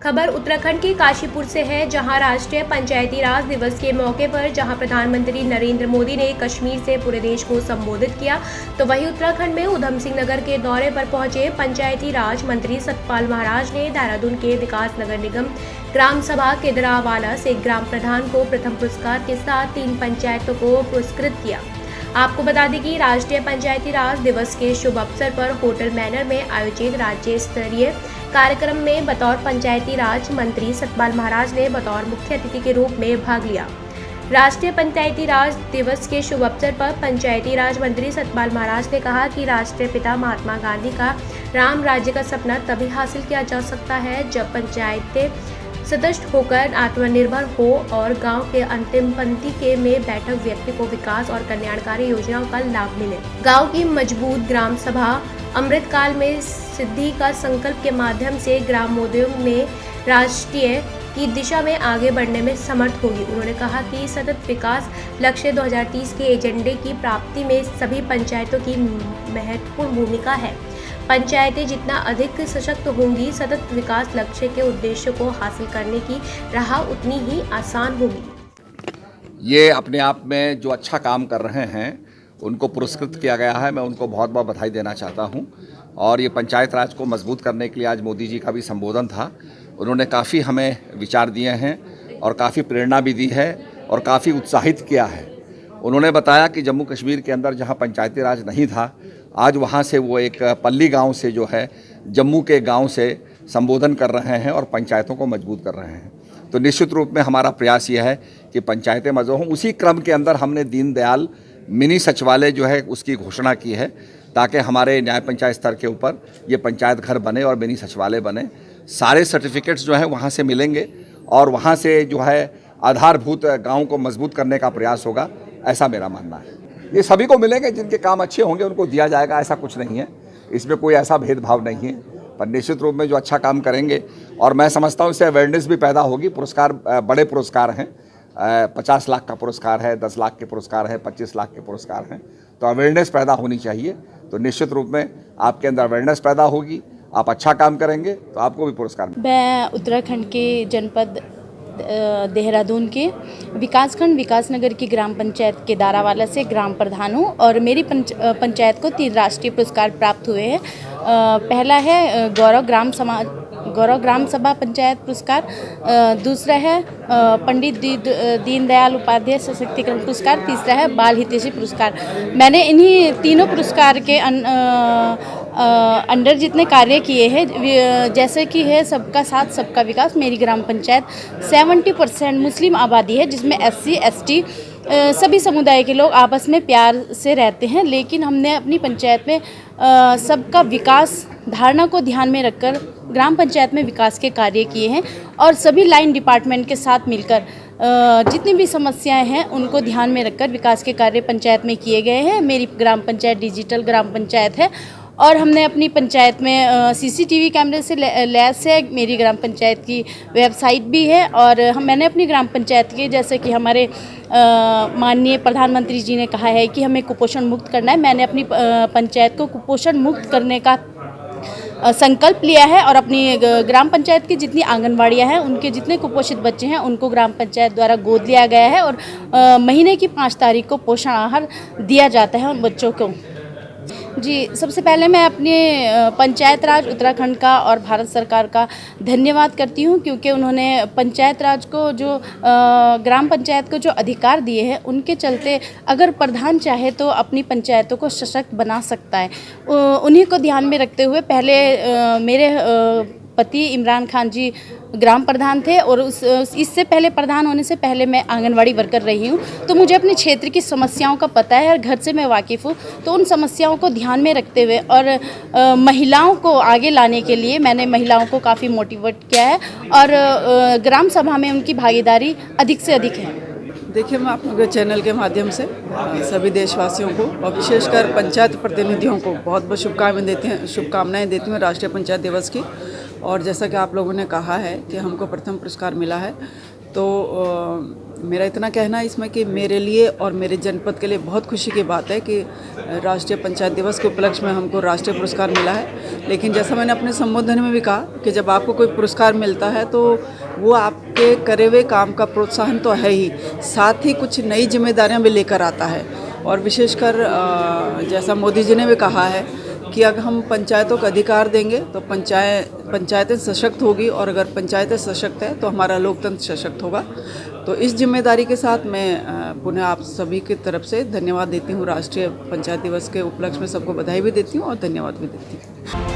खबर उत्तराखंड के काशीपुर से है, जहां राष्ट्रीय पंचायती राज दिवस के मौके पर जहां प्रधानमंत्री नरेंद्र मोदी ने कश्मीर से पूरे देश को संबोधित किया, तो वहीं उत्तराखंड में उधम सिंह नगर के दौरे पर पहुंचे पंचायती राज मंत्री सतपाल महाराज ने देहरादून के विकास नगर निगम ग्राम सभा केदरावाला से ग्राम प्रधान को प्रथम पुरस्कार के साथ 3 पंचायतों को पुरस्कृत किया। आपको बता दें कि राष्ट्रीय पंचायती राज दिवस के शुभ अवसर पर होटल मैनर में आयोजित राज्य स्तरीय कार्यक्रम में बतौर पंचायती राज मंत्री सतपाल महाराज ने बतौर मुख्य अतिथि के रूप में भाग लिया। राष्ट्रीय पंचायती राज दिवस के शुभ अवसर पर पंचायती राज मंत्री सतपाल महाराज ने कहा कि राष्ट्रीय पिता महात्मा गांधी का राम राज्य का सपना तभी हासिल किया जा सकता है जब पंचायतें सदस्य होकर आत्मनिर्भर हो और गांव के अंतिम पंक्ति के में बैठक व्यक्ति को विकास और कल्याणकारी योजनाओं का लाभ मिले। गांव की मजबूत ग्राम सभा अमृतकाल में सिद्धि का संकल्प के माध्यम से ग्रामोद्योग में राष्ट्रीय की दिशा में आगे बढ़ने में समर्थ होगी। उन्होंने कहा कि सतत विकास लक्ष्य 2030 के एजेंडे की प्राप्ति में सभी पंचायतों की महत्वपूर्ण भूमिका है। पंचायतें जितना अधिक सशक्त होंगी, सतत विकास लक्ष्य के उद्देश्य को हासिल करने की राह उतनी ही आसान होगी। ये अपने आप में जो अच्छा काम कर रहे हैं उनको पुरस्कृत किया गया है। मैं उनको बहुत बहुत बधाई देना चाहता हूँ। और ये पंचायत राज को मजबूत करने के लिए आज मोदी जी का भी संबोधन था। उन्होंने काफ़ी हमें विचार दिए हैं और काफ़ी प्रेरणा भी दी है और काफ़ी उत्साहित किया है। उन्होंने बताया कि जम्मू कश्मीर के अंदर जहाँ पंचायती राज नहीं था, आज वहाँ से वो एक पल्ली गांव से जो है जम्मू के गांव से संबोधन कर रहे हैं और पंचायतों को मजबूत कर रहे हैं। तो निश्चित रूप में हमारा प्रयास ये है कि पंचायतें मजबूत हों। उसी क्रम के अंदर हमने दीनदयाल मिनी सचिवालय जो है उसकी घोषणा की है, ताकि हमारे न्याय पंचायत स्तर के ऊपर ये पंचायत घर बने और मिनी सचिवालय बने। सारे सर्टिफिकेट्स जो हैं वहाँ से मिलेंगे और वहाँ से जो है आधारभूत गाँव को मजबूत करने का प्रयास होगा, ऐसा मेरा मानना है। ये सभी को मिलेंगे, जिनके काम अच्छे होंगे उनको दिया जाएगा, ऐसा कुछ नहीं है। इसमें कोई ऐसा भेदभाव नहीं है, पर निश्चित रूप में जो अच्छा काम करेंगे, और मैं समझता हूँ इससे अवेयरनेस भी पैदा होगी। पुरस्कार बड़े पुरस्कार हैं, 50 लाख का पुरस्कार है, 10 लाख के पुरस्कार है, 25 लाख के पुरस्कार हैं। तो अवेयरनेस पैदा होनी चाहिए। तो निश्चित रूप में आपके अंदर अवेयरनेस पैदा होगी, आप अच्छा काम करेंगे तो आपको भी पुरस्कार। मैं उत्तराखंड के जनपद देहरादून के विकासखंड विकासनगर की ग्राम पंचायत केदारावाला से ग्राम प्रधान हूँ और मेरी पंचायत को 3 राष्ट्रीय पुरस्कार प्राप्त हुए हैं। पहला है गौरव ग्राम सभा पंचायत पुरस्कार, दूसरा है पंडित दीनदयाल उपाध्याय सशक्तिकरण पुरस्कार, तीसरा है बाल हितैषी पुरस्कार। मैंने इन्हीं तीनों पुरस्कार के अंडर जितने कार्य किए हैं, जैसे कि है सबका साथ सबका विकास। मेरी ग्राम पंचायत 70% मुस्लिम आबादी है, जिसमें SC ST सभी समुदाय के लोग आपस में प्यार से रहते हैं। लेकिन हमने अपनी पंचायत में सबका विकास धारणा को ध्यान में रखकर ग्राम पंचायत में विकास के कार्य किए हैं और सभी लाइन डिपार्टमेंट के साथ मिलकर जितनी भी समस्याएं हैं उनको ध्यान में रखकर विकास के कार्य पंचायत में किए गए हैं। मेरी ग्राम पंचायत डिजिटल ग्राम पंचायत है और हमने अपनी पंचायत में CCTV कैमरे से लैस है। मेरी ग्राम पंचायत की वेबसाइट भी है और मैंने अपनी ग्राम पंचायत के, जैसे कि हमारे माननीय प्रधानमंत्री जी ने कहा है कि हमें कुपोषण मुक्त करना है, मैंने अपनी पंचायत को कुपोषण मुक्त करने का संकल्प लिया है और अपनी ग्राम पंचायत की जितनी आंगनवाड़ियाँ हैं उनके जितने कुपोषित बच्चे हैं उनको ग्राम पंचायत द्वारा गोद लिया गया है और महीने की 5 तारीख को पोषण आहार दिया जाता है उन बच्चों को। जी, सबसे पहले मैं अपने पंचायत राज उत्तराखंड का और भारत सरकार का धन्यवाद करती हूँ, क्योंकि उन्होंने पंचायत राज को जो ग्राम पंचायत को जो अधिकार दिए हैं उनके चलते अगर प्रधान चाहे तो अपनी पंचायतों को सशक्त बना सकता है। उन्हीं को ध्यान में रखते हुए पहले मेरे पति इमरान खान जी ग्राम प्रधान थे और इससे पहले प्रधान होने से पहले मैं आंगनवाड़ी वर्कर रही हूँ, तो मुझे अपने क्षेत्र की समस्याओं का पता है और घर से मैं वाकिफ़ हूँ। तो उन समस्याओं को ध्यान में रखते हुए और महिलाओं को आगे लाने के लिए मैंने महिलाओं को काफ़ी मोटिवेट किया है और ग्राम सभा में उनकी भागीदारी अधिक से अधिक है। देखिए, मैं आप लोगों के चैनल के माध्यम से सभी देशवासियों को और विशेषकर पंचायत प्रतिनिधियों को बहुत बहुत शुभकामनाएं देती हूँ राष्ट्रीय पंचायत दिवस की। और जैसा कि आप लोगों ने कहा है कि हमको प्रथम पुरस्कार मिला है, तो मेरा इतना कहना है इसमें कि मेरे लिए और मेरे जनपद के लिए बहुत खुशी की बात है कि राष्ट्रीय पंचायत दिवस के उपलक्ष्य में हमको राष्ट्रीय पुरस्कार मिला है। लेकिन जैसा मैंने अपने संबोधन में भी कहा कि जब आपको कोई पुरस्कार मिलता है तो वो आपके करे हुए काम का प्रोत्साहन तो है ही, साथ ही कुछ नई जिम्मेदारियां भी लेकर आता है। और विशेषकर जैसा मोदी जी ने भी कहा है कि अगर हम पंचायतों को अधिकार देंगे तो पंचायतें सशक्त होगी, और अगर पंचायतें सशक्त है तो हमारा लोकतंत्र सशक्त होगा। तो इस जिम्मेदारी के साथ मैं पुनः आप सभी की तरफ से धन्यवाद देती हूँ। राष्ट्रीय पंचायत दिवस के उपलक्ष्य में सबको बधाई भी देती हूँ और धन्यवाद भी देती हूँ।